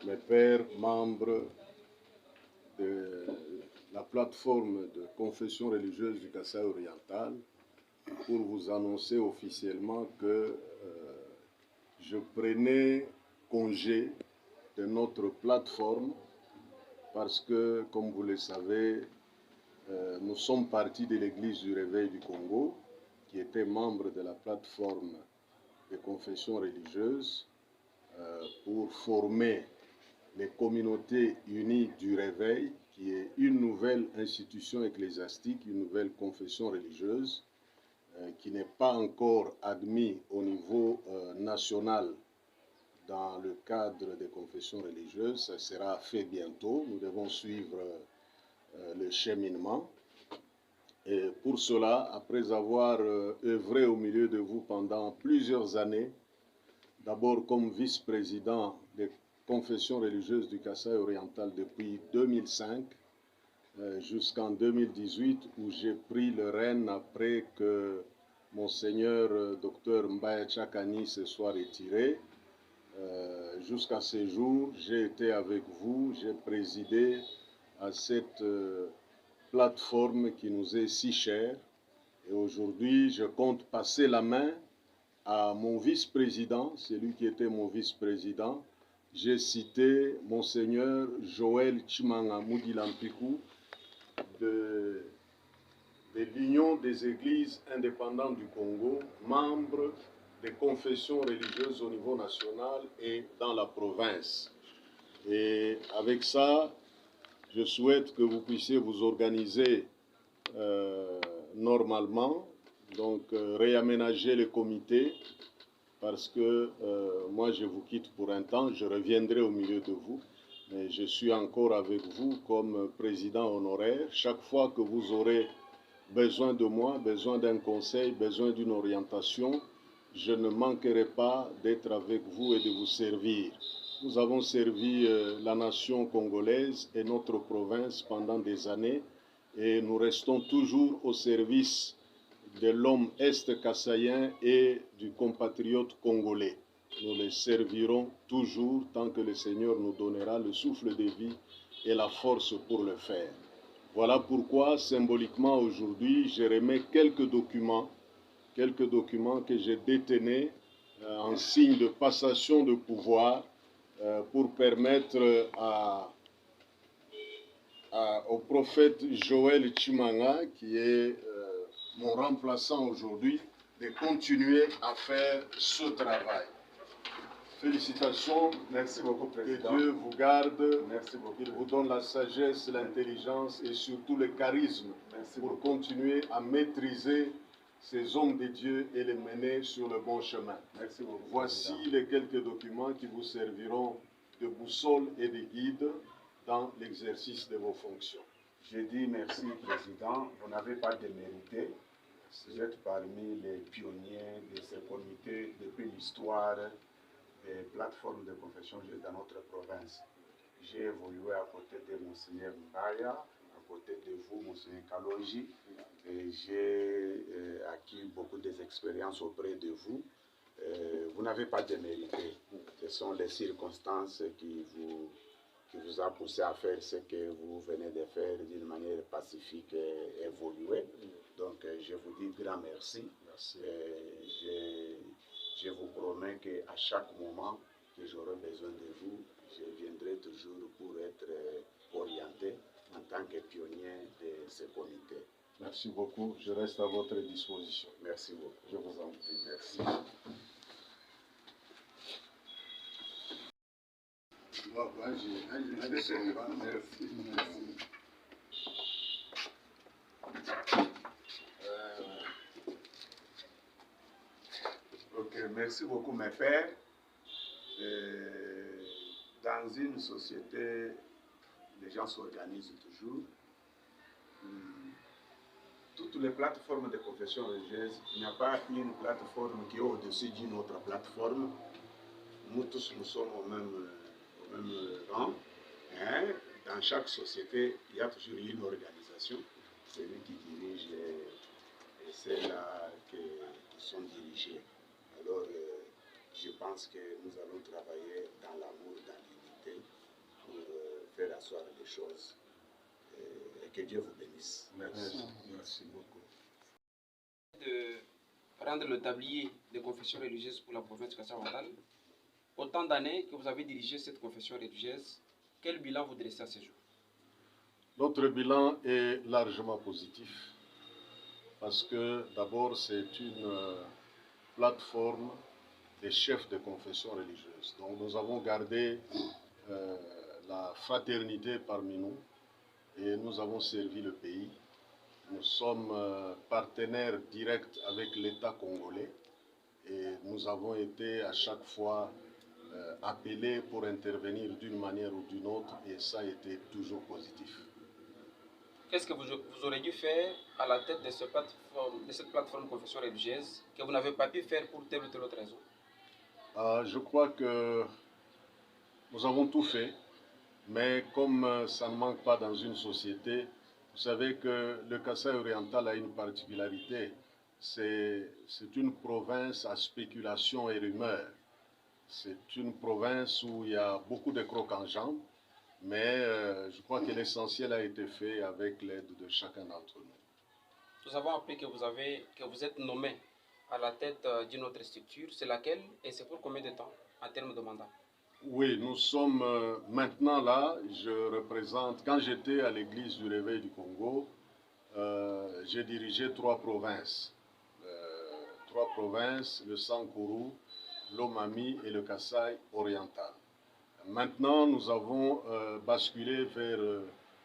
mes pairs, membres de la plateforme de confession religieuse du Kasaï oriental, pour vous annoncer officiellement que je prenais congé de notre plateforme parce que, comme vous le savez, nous sommes partis de l'Église du Réveil du Congo, qui était membre de la plateforme de confession religieuse, pour former les communautés unies du Réveil, qui est une nouvelle institution ecclésiastique, une nouvelle confession religieuse, qui n'est pas encore admise au niveau national dans le cadre des confessions religieuses. Ça sera fait bientôt. Nous devons suivre le cheminement. Et pour cela, après avoir œuvré au milieu de vous pendant plusieurs années, d'abord comme vice-président des confessions religieuses du Kasaï oriental depuis 2005 jusqu'en 2018, où j'ai pris le règne après que Monseigneur Dr Mbaya Tchakani se soit retiré. Jusqu'à ce jour, j'ai été avec vous, j'ai présidé à cette plateforme qui nous est si chère. Et aujourd'hui, je compte passer la main à mon vice-président, celui qui était mon vice-président. J'ai cité Monseigneur Joël Chimanga Moudilampikou de l'Union des Églises indépendantes du Congo, membre des confessions religieuses au niveau national et dans la province. Et avec ça, je souhaite que vous puissiez vous organiser normalement, donc réaménager le comité, parce que moi je vous quitte pour un temps, je reviendrai au milieu de vous, mais je suis encore avec vous comme président honoraire. Chaque fois que vous aurez besoin de moi, besoin d'un conseil, besoin d'une orientation, je ne manquerai pas d'être avec vous et de vous servir. Nous avons servi la nation congolaise et notre province pendant des années et nous restons toujours au service de l'homme est-kassaïen et du compatriote congolais. Nous les servirons toujours tant que le Seigneur nous donnera le souffle de vie et la force pour le faire. Voilà pourquoi, symboliquement, aujourd'hui, je remets quelques documents que je détenais en signe de passation de pouvoir pour permettre au prophète Joël Chimanga, qui est mon remplaçant aujourd'hui, de continuer à faire ce travail. Félicitations. Merci beaucoup, Président. Que Dieu vous garde. Merci beaucoup. Qu'il vous donne la sagesse, l'intelligence et surtout le charisme pour continuer à maîtriser ces hommes de Dieu et les mener sur le bon chemin. Merci beaucoup. Voici Président. les quelques documents qui vous serviront de boussole et de guide dans l'exercice de vos fonctions. Je dis merci, Président. Vous n'avez pas démérité. Vous êtes parmi les pionniers de ce comité depuis l'histoire des plateformes de confession dans notre province. J'ai évolué à côté de Monseigneur Mbaya, à côté de vous, Monseigneur Kalonji, et j'ai acquis beaucoup d'expériences auprès de vous. Vous n'avez pas démérité. Ce sont les circonstances qui vous a poussé à faire ce que vous venez de faire d'une manière pacifique et évoluée. Donc, je vous dis grand merci. Merci. Je vous promets qu'à chaque moment que j'aurai besoin de vous, je viendrai toujours pour être orienté en tant que pionnier de ce comité. Merci beaucoup. Je reste à votre disposition. Merci beaucoup. Je vous en prie. Merci. Ok, merci beaucoup mes pères. Dans une société, les gens s'organisent toujours. Toutes les plateformes de confession religieuse, il n'y a pas une plateforme qui est au-dessus d'une autre plateforme. Nous tous, nous sommes au même rang. Hein? Dans chaque société, il y a toujours une organisation. Celui qui dirige et celles-là qui sont dirigées. Alors, je pense que nous allons travailler dans l'amour, dans l'unité, pour faire asseoir les choses. Et que Dieu vous bénisse. Merci. Merci beaucoup. De rendre le tablier des confessions religieuses pour la province du Kassai-Oriental. Autant d'années que vous avez dirigé cette confession religieuse, quel bilan vous dressez à ce jour? Notre bilan est largement positif parce que d'abord c'est une plateforme des chefs de confession religieuse. Donc nous avons gardé la fraternité parmi nous et nous avons servi le pays. Nous sommes partenaires directs avec l'État congolais et nous avons été à chaque fois appelés pour intervenir d'une manière ou d'une autre et ça a été toujours positif. Qu'est-ce que vous aurez dû faire à la tête de cette plateforme de confession religieuse que vous n'avez pas pu faire pour telle ou telle autre raison? Je crois que nous avons tout fait, mais comme ça ne manque pas dans une société, vous savez que le Kassai oriental a une particularité, c'est une province à spéculation et rumeur. C'est une province où il y a beaucoup de crocs en jambes, mais je crois que l'essentiel a été fait avec l'aide de chacun d'entre nous. Nous avons appris que vous êtes nommé à la tête d'une autre structure. C'est laquelle et c'est pour combien de temps en termes de mandat? Oui, nous sommes maintenant là. Je représente, quand j'étais à l'église du Réveil du Congo, j'ai dirigé trois provinces. Le Sankuru, l'Omami et le Kassai oriental. Maintenant, nous avons basculé vers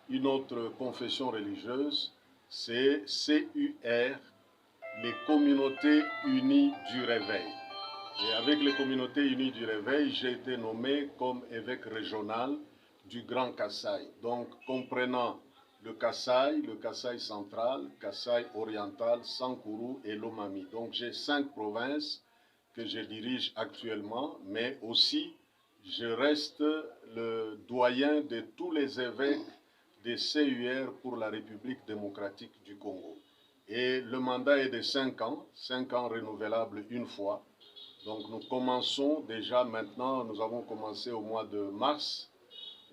une autre confession religieuse, c'est CUR, les Communautés Unies du Réveil. Et avec les Communautés Unies du Réveil, j'ai été nommé comme évêque régional du Grand Kassai, donc comprenant le Kassai central, Kassai oriental, Sankuru et l'Omami. Donc j'ai 5 provinces que je dirige actuellement, mais aussi je reste le doyen de tous les évêques des CUR pour la République démocratique du Congo. Et le mandat est de 5 ans renouvelables une fois. Donc nous commençons déjà maintenant, nous avons commencé au mois de mars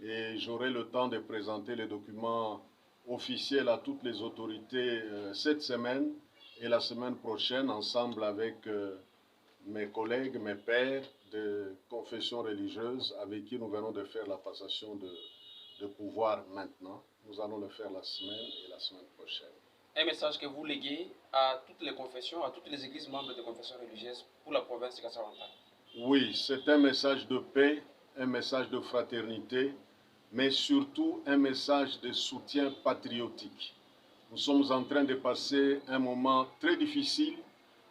et j'aurai le temps de présenter les documents officiels à toutes les autorités cette semaine et la semaine prochaine ensemble avec mes collègues, mes pères de confession religieuse avec qui nous venons de faire la passation de pouvoir maintenant. Nous allons le faire la semaine et la semaine prochaine. Un message que vous léguez à toutes les confessions, à toutes les églises membres de confession religieuse pour la province du Kassai-Oriental? Oui, c'est un message de paix, un message de fraternité, mais surtout un message de soutien patriotique. Nous sommes en train de passer un moment très difficile,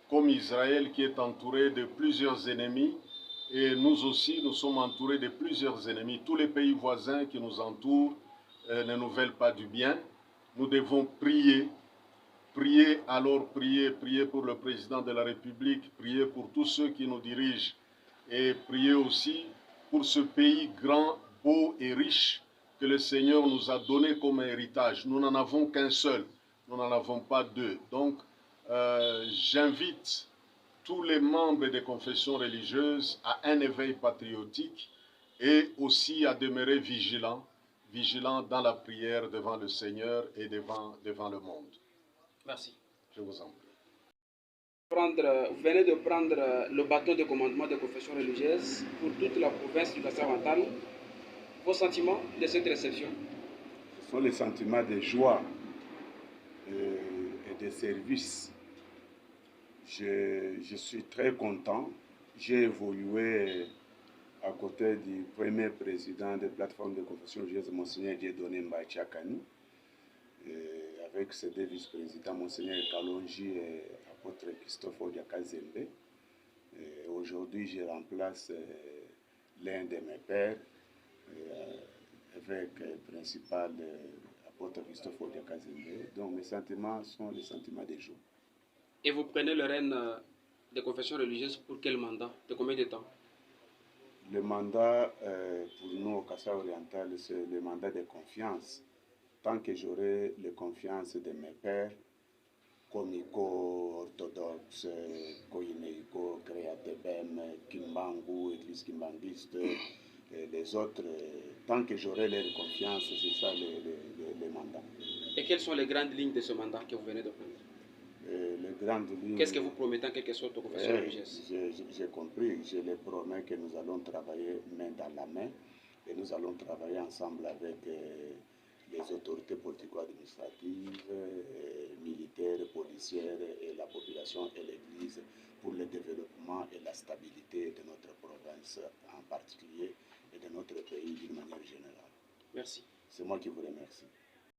comme Israël qui est entouré de plusieurs ennemis, et nous aussi, nous sommes entourés de plusieurs ennemis. Tous les pays voisins qui nous entourent ne nous veulent pas du bien. Nous devons prier. Prier pour le président de la République, prier pour tous ceux qui nous dirigent et prier aussi pour ce pays grand, beau et riche que le Seigneur nous a donné comme héritage. Nous n'en avons qu'un seul, nous n'en avons pas deux. Donc, j'invite tous les membres des confessions religieuses à un éveil patriotique et aussi à demeurer vigilants dans la prière devant le Seigneur et devant le monde. Merci. Je vous en prie. Vous venez de prendre le bâton de commandement des confessions religieuses pour toute la province du Kassai-Oriental. Vos sentiments de cette réception? Ce sont les sentiments de joie et de service. Je suis très content. J'ai évolué à côté du premier président des plateformes de confession religieuse, Monseigneur Dieudonné Mbachakani, avec ses deux vice-présidents, Monseigneur Kalonji et apôtre Christophe Odiakazembe. Aujourd'hui, je remplace l'un de mes pères, évêque principal, apôtre Christophe Odiakazembe. Donc mes sentiments sont les sentiments des jours. Et vous prenez le règne des confessions religieuses pour quel mandat? De combien de temps? Le mandat pour nous au Kassai oriental, c'est le mandat de confiance. Tant que j'aurai la confiance de mes pères, Komiko, orthodoxe, Koineiko, Créatebem, Kimbangu, église kimbangiste, Et les autres, tant que j'aurai leur confiance, c'est ça les mandats. Et quelles sont les grandes lignes de ce mandat que vous venez de prendre? Les grandes lignes. Qu'est-ce que vous promettez en quelque sorte aux confessions religieuses? J'ai compris, je les promets que nous allons travailler main dans la main et nous allons travailler ensemble avec les autorités politico-administratives, militaires, policières et la population et l'Église pour le développement et la stabilité de notre province en particulier et de notre pays d'une manière générale. Merci. C'est moi qui vous remercie.